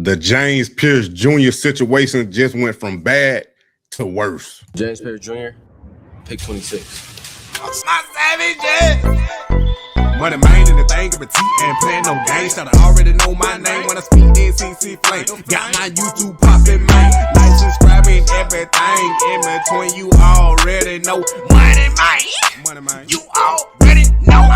The James Pearce Jr. situation just went from bad to worse. James Pearce Jr., pick 26. My savage, MONEYMANE in the thing of a T and playing no games. Should I already know my name when I speak NCC flame. Got my YouTube poppin', man. Like, subscribe, and everything in between. You already know MONEYMANE. You already know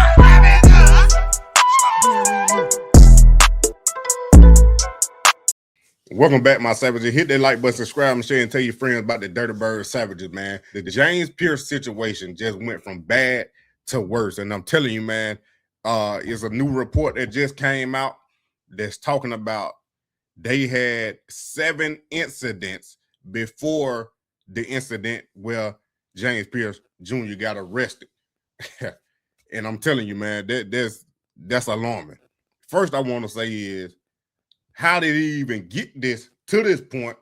Welcome back, my savages. Hit that like button, subscribe, and share, and tell your friends about the Dirty Bird Savages, man. The James Pearce situation just went from bad to worse. And I'm telling you, man, it's a new report that just came out that's talking about they had 7 incidents before the incident where James Pearce Jr. got arrested. And I'm telling you, man, that's alarming. First, I want to say is, how did he even get this to this point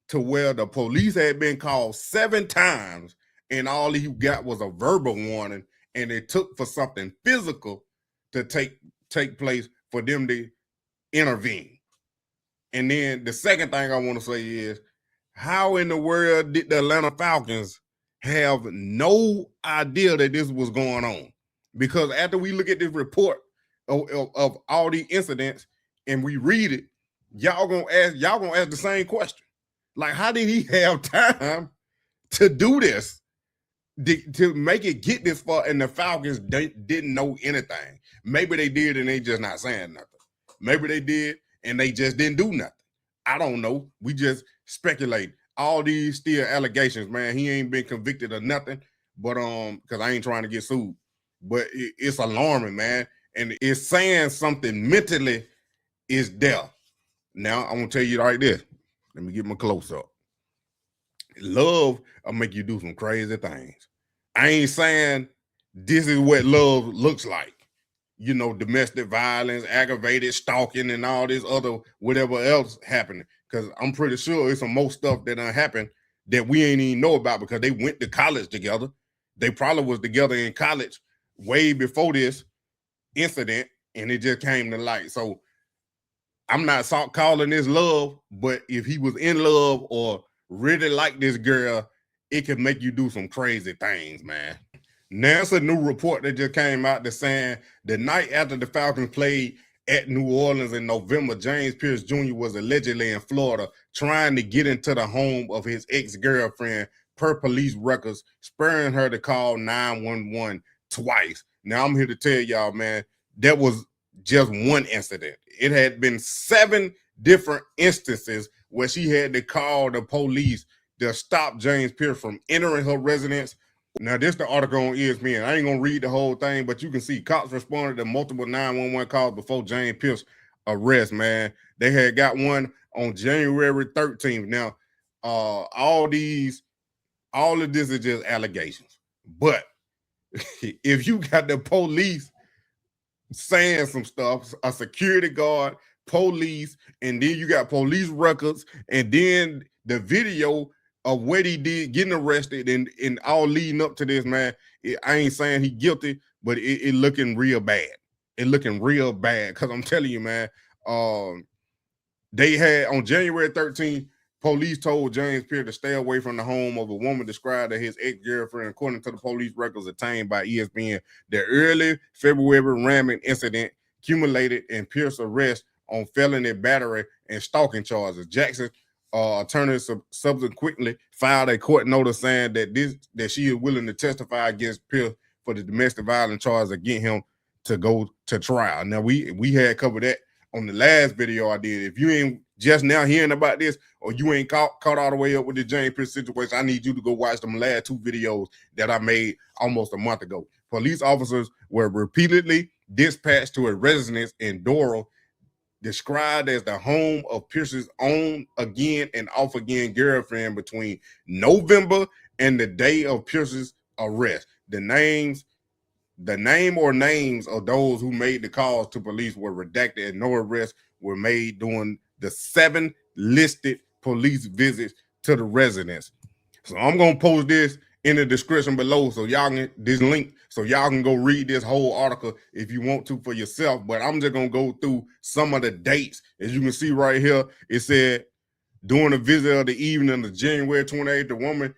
to where the police had been called 7 times and all he got was a verbal warning, and it took for something physical to take place for them to intervene? And then the second thing I want to say is, how in the world did the Atlanta Falcons have no idea that this was going on? Because after we look at this report of all the incidents and we read it, y'all gonna ask the same question. Like, how did he have time to do this, to make it get this far, and the Falcons didn't know anything? Maybe they did and they just not saying nothing. Maybe they did and they just didn't do nothing. I don't know. We just speculate. All these still allegations, man. He ain't been convicted of nothing, but because I ain't trying to get sued. But it's alarming, man. And it's saying something mentally is there. Now, I'm going to tell you right there. Let me get my close up. Love will make you do some crazy things. I ain't saying this is what love looks like. You know, domestic violence, aggravated stalking, and all this other whatever else happening. Because I'm pretty sure it's some more stuff that done happened that we ain't even know about because they went to college together. They probably was together in college way before this incident, and it just came to light. So I'm not calling this love, but if he was in love or really like this girl, it could make you do some crazy things, man. Now, it's a new report that just came out that's saying the night after the Falcons played at New Orleans in November, James Pearce Jr. was allegedly in Florida trying to get into the home of his ex-girlfriend per police records, spurring her to call 911 twice. Now, I'm here to tell y'all, man, that was just one incident. It had been 7 different instances where she had to call the police to stop James Pearce from entering her residence. Now, this is the article on ESPN. I ain't gonna read the whole thing, but you can see cops responded to multiple 911 calls before James Pearce arrest, man. They had got one on January 13th. Now, all of this is just allegations. But if you got the police saying some stuff, a security guard, police, and then you got police records, and then the video of what he did getting arrested and all leading up to this, man, I ain't saying he guilty, but it looking real bad. It looking real bad because I'm telling you, man, they had on January 13th, police told James Pearce to stay away from the home of a woman described as his ex-girlfriend. According to the police records obtained by ESPN, the early February ramming incident accumulated in Pearce's arrest on felony battery and stalking charges. Jackson attorney subsequently filed a court notice saying that she is willing to testify against Pearce for the domestic violence charges against him to go to trial. Now, we had covered that on the last video I did. If you ain't just now hearing about this, or you ain't caught all the way up with the James Pearce situation, I need you to go watch them last 2 videos that I made almost a month ago. Police officers were repeatedly dispatched to a residence in Doral, described as the home of Pearce's on again and off again girlfriend between November and the day of Pearce's arrest. The name or names of those who made the calls to police were redacted, and no arrests were made during the 7 listed police visits to the residence. So I'm gonna post this in the description below, so y'all can this link, so y'all can go read this whole article if you want to for yourself. But I'm just gonna go through some of the dates. As you can see right here, it said during the visit of the evening of January 28th, the woman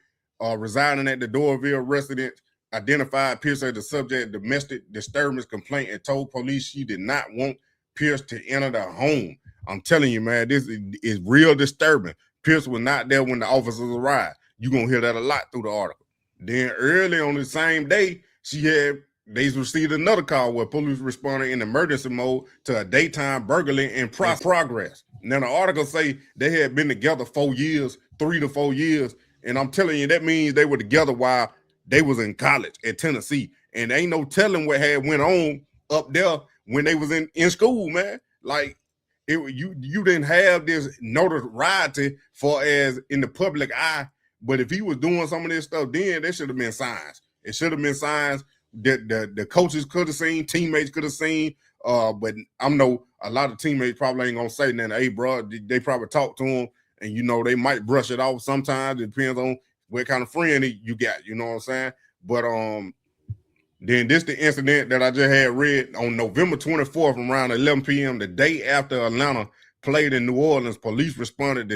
residing at the Doraville residence identified Pearce as the subject of domestic disturbance complaint and told police she did not want Pearce to enter the home. I'm telling you, man, this is real disturbing. Pearce was not there when the officers arrived. You're going to hear that a lot through the article. Then early on the same day, they received another call where police responded in emergency mode to a daytime burglary in progress. Now, the article say they had been together 4 years, 3 to 4 years, and I'm telling you, that means they were together while they was in college at Tennessee. And ain't no telling what had went on up there when they was in school, man. Like, you didn't have this notoriety for as in the public eye, but if he was doing some of this stuff, then there should have been signs. It should have been signs that the coaches could have seen, teammates could have seen. But I know a lot of teammates probably ain't gonna say nothing. Hey, bro, they probably talk to him, and you know they might brush it off. Sometimes it depends on what kind of friend you got. You know what I'm saying? But then this the incident that I just had read on November 24th around 11 p.m. the day after Atlanta played in New Orleans. Police responded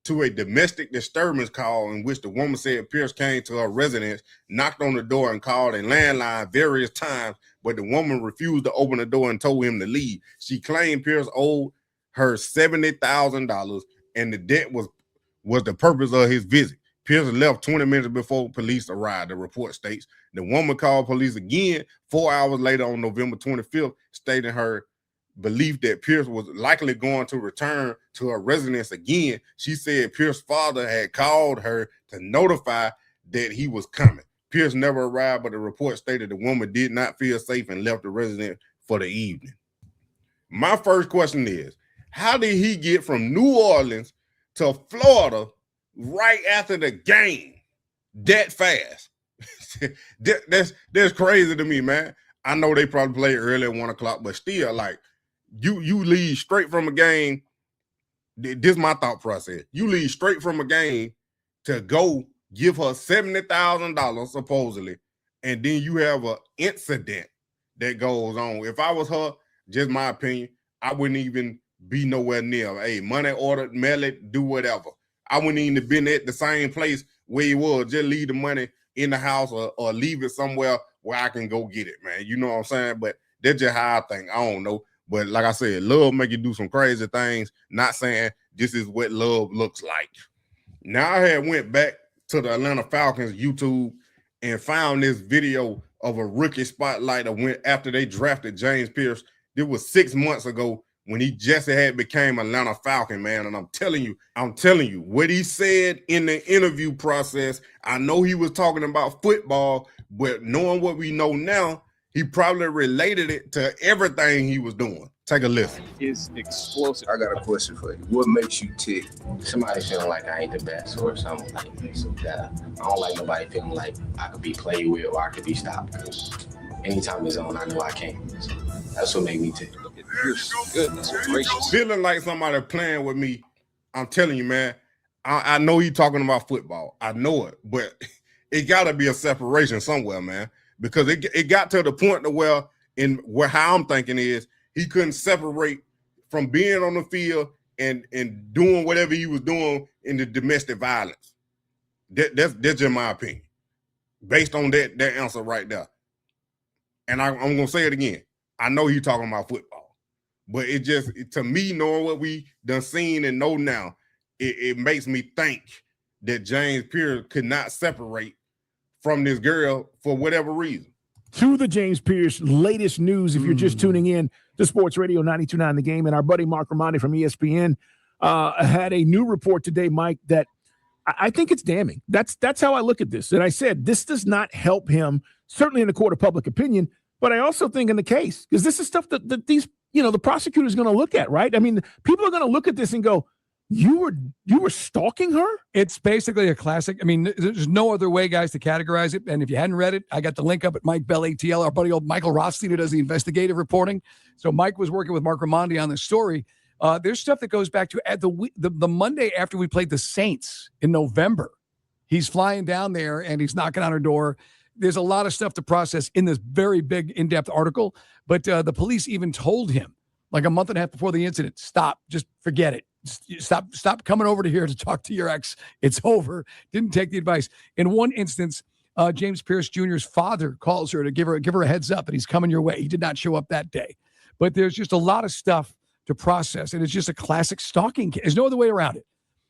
to a domestic disturbance call in which the woman said Pearce came to her residence, knocked on the door, and called a landline various times, but the woman refused to open the door and told him to leave. She claimed Pearce owed her $70,000, and the debt was the purpose of his visit. Pearce left 20 minutes before police arrived, the report states. The woman called police again 4 hours later on November 25th, stating her belief that Pearce was likely going to return to her residence again. She said Pearce's father had called her to notify that he was coming. Pearce never arrived, but the report stated the woman did not feel safe and left the residence for the evening. My first question is, how did he get from New Orleans to Florida right after the game that fast? That's crazy to me, man. I know they probably played early at 1 o'clock, but still, like, you leave straight from a game. This is my thought process. You leave straight from a game to go give her $70,000 supposedly, and then you have an incident that goes on. If I was her, just my opinion, I wouldn't even be nowhere near. Hey, money ordered, mail it, do whatever. I wouldn't even have been at the same place where he was. Just leave the money in the house or leave it somewhere where I can go get it, man. You know what I'm saying? But that's just how I think. I don't know. But like I said, love make you do some crazy things. Not saying this is what love looks like. Now I had went back to the Atlanta Falcons YouTube and found this video of a rookie spotlight that went after they drafted James Pearce. It was 6 months ago when he just had became Atlanta Falcon, man. And I'm telling you, what he said in the interview process, I know he was talking about football, but knowing what we know now, he probably related it to everything he was doing. Take a listen. Is explosive. I got a question for you. What makes you tick? Somebody feeling like I ain't the best or something like that. I don't like nobody feeling like I could be played with or I could be stopped. Because anytime it's on, I know I can. So that's what made me tick. Goodness gracious. Feeling like somebody playing with me, I'm telling you, man, I know he talking about football. I know it, but it got to be a separation somewhere, man. Because it got to the point to where how I'm thinking is he couldn't separate from being on the field and doing whatever he was doing in the domestic violence. That's just my opinion, based on that answer right there. And I'm gonna say it again. I know he's talking about football, but to me, knowing what we done seen and know now, it makes me think that James Pearce could not separate from this girl for whatever reason. To the James Pearce latest news, if you're just tuning in to Sports Radio 92.9 The Game, and our buddy Mark Romani from ESPN had a new report today, Mike, that I think it's damning. That's how I look at this. And I said, this does not help him, certainly in the court of public opinion, but I also think in the case, because this is stuff that these, the prosecutor is going to look at, right? I mean, people are going to look at this and go, you were stalking her? It's basically a classic. I mean, there's no other way, guys, to categorize it. And if you hadn't read it, I got the link up at Mike Bell ATL, our buddy old Michael Rothstein, who does the investigative reporting. So Mike was working with Mark Ramondi on this story. There's stuff that goes back to at the Monday after we played the Saints in November. He's flying down there and he's knocking on her door. There's a lot of stuff to process in this very big, in-depth article. But the police even told him, like a month and a half before the incident, stop, just forget it. Stop coming over to here to talk to your ex. It's over. Didn't take the advice. In one instance, James Pearce Jr.'s father calls her to give her a heads up that he's coming your way. He did not show up that day. But there's just a lot of stuff to process, and it's just a classic stalking case. There's no other way around it.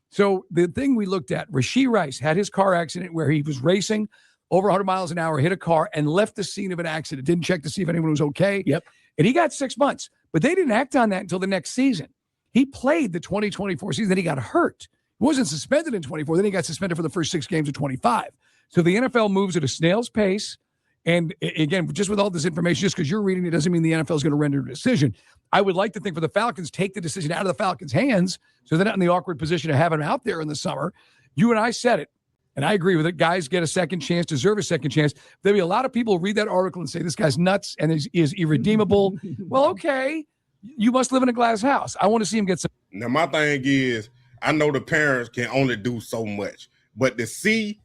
So the thing we looked at, Rashee Rice had his car accident where he was racing over 100 miles an hour, hit a car, and left the scene of an accident. Didn't check to see if anyone was okay. Yep. And he got 6 months. But they didn't act on that until the next season. He played the 2024 season, then he got hurt. He wasn't suspended in 24. Then he got suspended for the first 6 games of 25. So the NFL moves at a snail's pace. And again, just with all this information, just because you're reading it doesn't mean the NFL is going to render a decision. I would like to think for the Falcons, take the decision out of the Falcons' hands so they're not in the awkward position of having him out there in the summer. You and I said it, and I agree with it. Guys get a second chance, deserve a second chance. There'll be a lot of people who read that article and say, this guy's nuts and is irredeemable. Well, okay. You must live in a glass house. I want to see him get some. Now, my thing is, I know the parents can only do so much, but to sit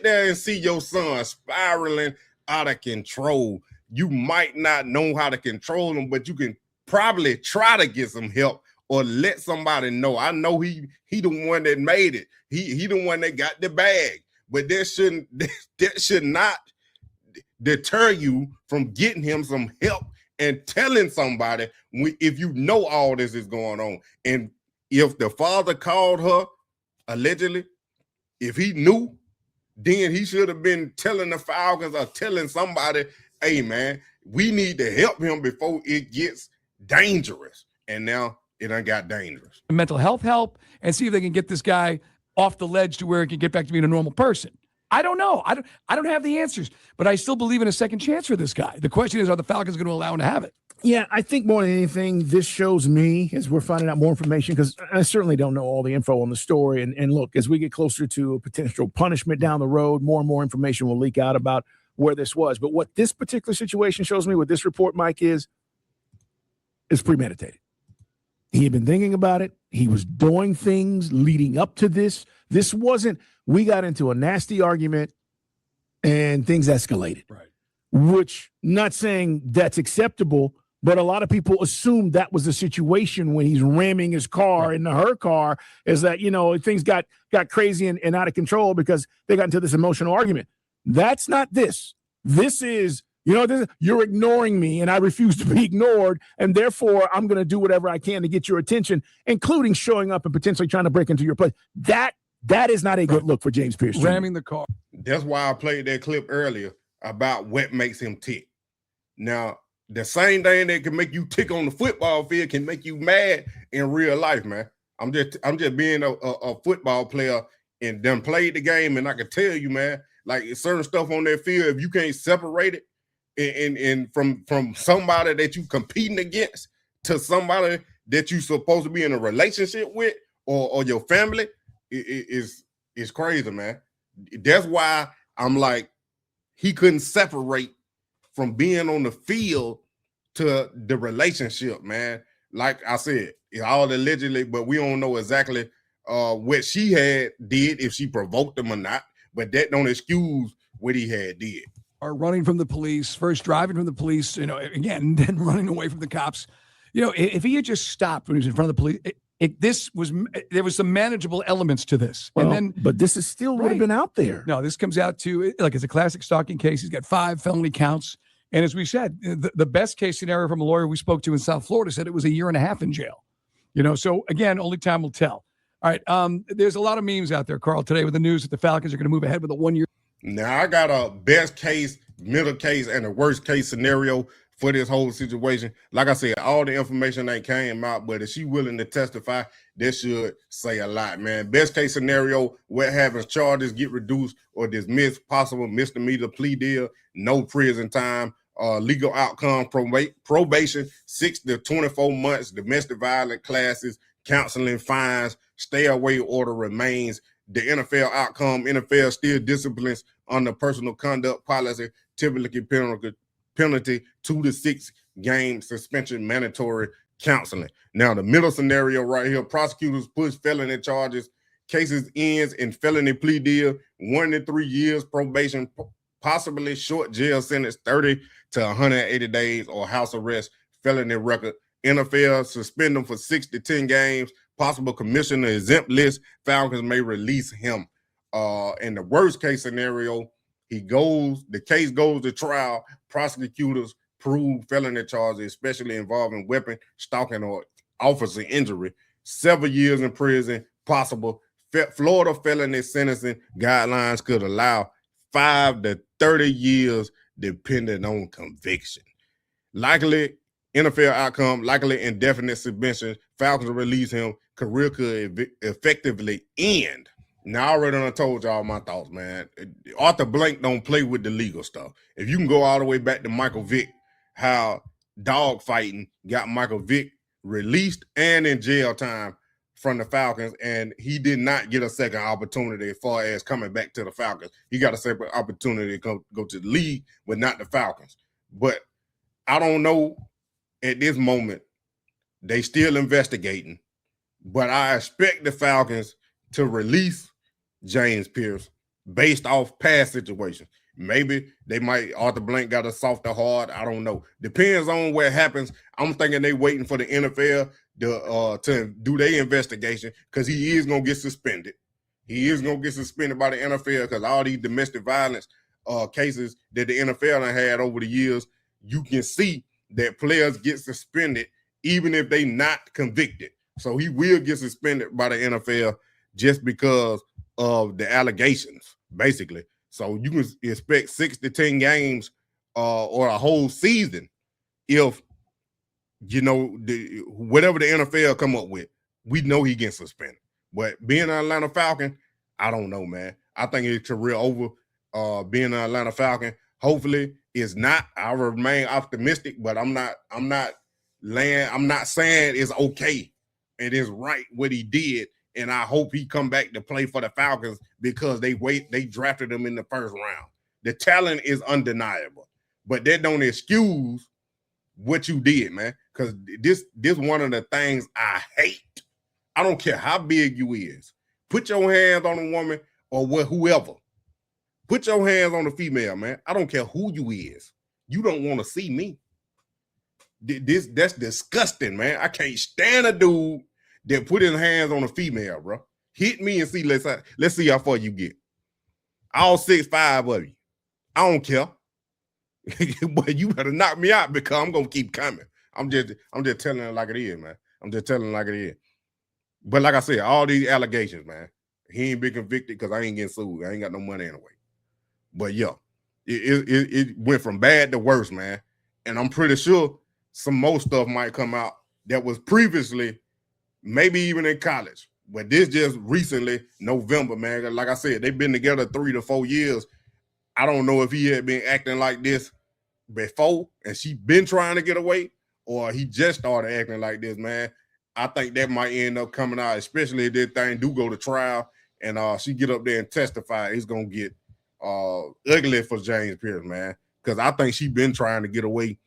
there and see your son spiraling out of control, you might not know how to control him, but you can probably try to get some help or let somebody know. I know he the one that made it. He the one that got the bag, but that should not deter you from getting him some help and telling somebody if you know all this is going on. And if the father called her, allegedly, if he knew, then he should have been telling the Falcons or telling somebody, hey, man, we need to help him before it gets dangerous. And now it done got dangerous. Mental health help and see if they can get this guy off the ledge to where he can get back to being a normal person. I don't know. I don't have the answers, but I still believe in a second chance for this guy. The question is, are the Falcons going to allow him to have it? Yeah, I think more than anything, this shows me as we're finding out more information, because I certainly don't know all the info on the story. And look, as we get closer to a potential punishment down the road, more and more information will leak out about where this was. But what this particular situation shows me with this report, Mike, is premeditated. He had been thinking about it. He was doing things leading up to this. This wasn't, we got into a nasty argument and things escalated. Right. Which, not saying that's acceptable, but a lot of people assume that was the situation when he's ramming his car into her car, is that, things got crazy and out of control because they got into this emotional argument. That's not this. This is, you're ignoring me and I refuse to be ignored. And therefore, I'm going to do whatever I can to get your attention, including showing up and potentially trying to break into your place. That is not a good look for James Pearce Jr. Ramming the car. That's why I played that clip earlier about what makes him tick. Now, the same thing that can make you tick on the football field can make you mad in real life, man. I'm just being a football player and done played the game, and I can tell you, man, like certain stuff on that field, if you can't separate it and from somebody that you competing against to somebody that you supposed to be in a relationship with or your family, it's crazy, man. That's why I'm like, he couldn't separate from being on the field to the relationship, man. Like I said, it's all allegedly, but we don't know exactly what she did, if she provoked him or not. But that don't excuse what he had did. Or running from the police, first driving from the police, again, then running away from the cops. If he had just stopped when he was in front of the police, there was some manageable elements to this. Well, and then, but this is still would have been out there. No, this comes out to, like, it's a classic stalking case. He's got 5 felony counts. And as we said, the best case scenario from a lawyer we spoke to in South Florida said it was 1.5 years in jail. So again, only time will tell. All right. There's a lot of memes out there, Carl, today with the news that the Falcons are going to move ahead with a 1-year. Now, I got a best case, middle case, and a worst case scenario for this whole situation. Like I said, all the information ain't came out, but if she willing to testify, that should say a lot, man. Best case scenario, what happens? Charges get reduced or dismissed, possible misdemeanor plea deal, no prison time, legal outcome, probation, 6 to 24 months, domestic violence classes, counseling, fines, stay away order remains. The NFL outcome, NFL still disciplines under personal conduct policy, typically penalty 2 to 6 game suspension, mandatory counseling. Now, the middle scenario right here, prosecutors push felony charges cases ends in felony plea deal, 1 to 3 years probation, possibly short jail sentence, 30 to 180 days, or house arrest, felony record. NFL suspend him for 6 to 10 games, possible commissioner exempt list. Falcons may release him. In the worst case scenario, the case goes to trial. Prosecutors prove felony charges, especially involving weapon, stalking, or officer injury. 7 years in prison, possible. Florida felony sentencing guidelines could allow 5 to 30 years depending on conviction. Likely NFL outcome, likely indefinite suspension. Falcons will release him. Career could effectively end. Now, I already done told y'all my thoughts, man. Arthur Blank don't play with the legal stuff. If you can go all the way back to Michael Vick, how dog fighting got Michael Vick released and in jail time from the Falcons, and he did not get a second opportunity as far as coming back to the Falcons. He got a separate opportunity to go to the league, but not the Falcons. But I don't know at this moment. They still investigating, but I expect the Falcons to release James Pearce based off past situations. Maybe they might, Arthur Blank got a softer heart. I don't know. Depends on what happens. I'm thinking they waiting for the NFL to do their investigation, because he is going to get suspended. He is going to get suspended by the NFL because all these domestic violence cases that the NFL done had over the years, you can see that players get suspended even if they not convicted. So he will get suspended by the NFL just because of the allegations, basically. So you can expect 6 to 10 games or a whole season if, you know, whatever the NFL come up with. We know he gets suspended. But being an Atlanta Falcon, I don't know, man. I think his career over being an Atlanta Falcon. Hopefully it's not. I remain optimistic, but I'm not saying it's okay. It is right what he did. And I hope he come back to play for the Falcons because they drafted him in the first round. The talent is undeniable, but that don't excuse what you did, man. Because this one of the things I hate. I don't care how big you is. Put your hands on a woman or whoever. Put your hands on a female, man. I don't care who you is. You don't want to see me. That's disgusting, man. I can't stand a dude that put his hands on a female, bro. Hit me and see. Let's see how far you get. All 6'5" of you. I don't care. But you better knock me out because I'm gonna keep coming. I'm just telling it like it is, man. I'm just telling it like it is. But like I said, all these allegations, man. He ain't been convicted because I ain't getting sued. I ain't got no money anyway. But yeah, it went from bad to worse, man. And I'm pretty sure some more stuff might come out that was previously, maybe even in college. But this just recently, November, man. Like I said, they've been together 3 to 4 years. I don't know if he had been acting like this before and she been trying to get away, or he just started acting like this, man. I think that might end up coming out, especially if this thing do go to trial and she get up there and testify. It's going to get ugly for James Pearce, man, because I think she been trying to get away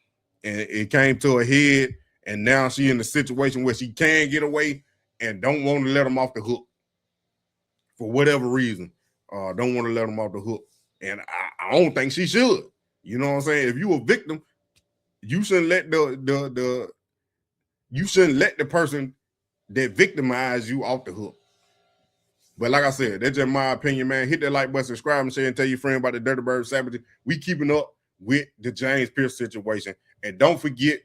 and it came to a head, and now she in the situation where she can get away and don't want to let him off the hook for whatever reason. Don't want to let him off the hook. And I don't think she should. You know what I'm saying? If you a victim, you shouldn't let the person that victimized you off the hook. But like I said, that's just my opinion, man. Hit that like button, subscribe, and share, and tell your friend about the Dirty Bird Savages. We keeping up with the James Pearce situation. And don't forget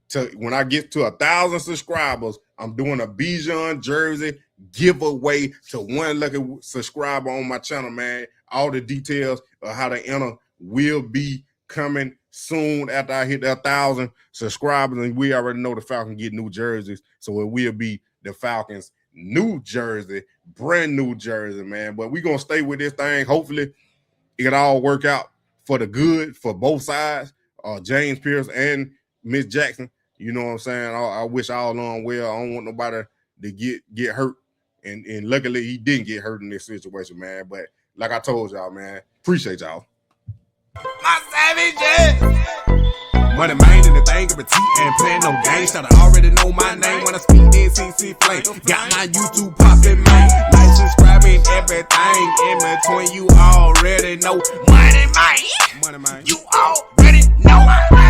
to, when I get to 1,000 subscribers, I'm doing a Bijan jersey giveaway to one lucky subscriber on my channel, man. All the details of how to enter will be coming soon after I hit 1,000 subscribers, and we already know the Falcons get new jerseys, so it will be the Falcons' new jersey, brand new jersey, man. But we're gonna stay with this thing. Hopefully, it all work out for the good for both sides, James Pearce and Miss Jackson. You know what I'm saying? I wish all along well. I don't want nobody to get hurt, and luckily he didn't get hurt in this situation, man. But like I told y'all, man, appreciate y'all. My savages! Money man and the thing of a T and playing no games. Should already know my name when I speak NCC flame. Got my YouTube poppin', man. Like, subscribing, everything in between. You already know. Money man. You already know.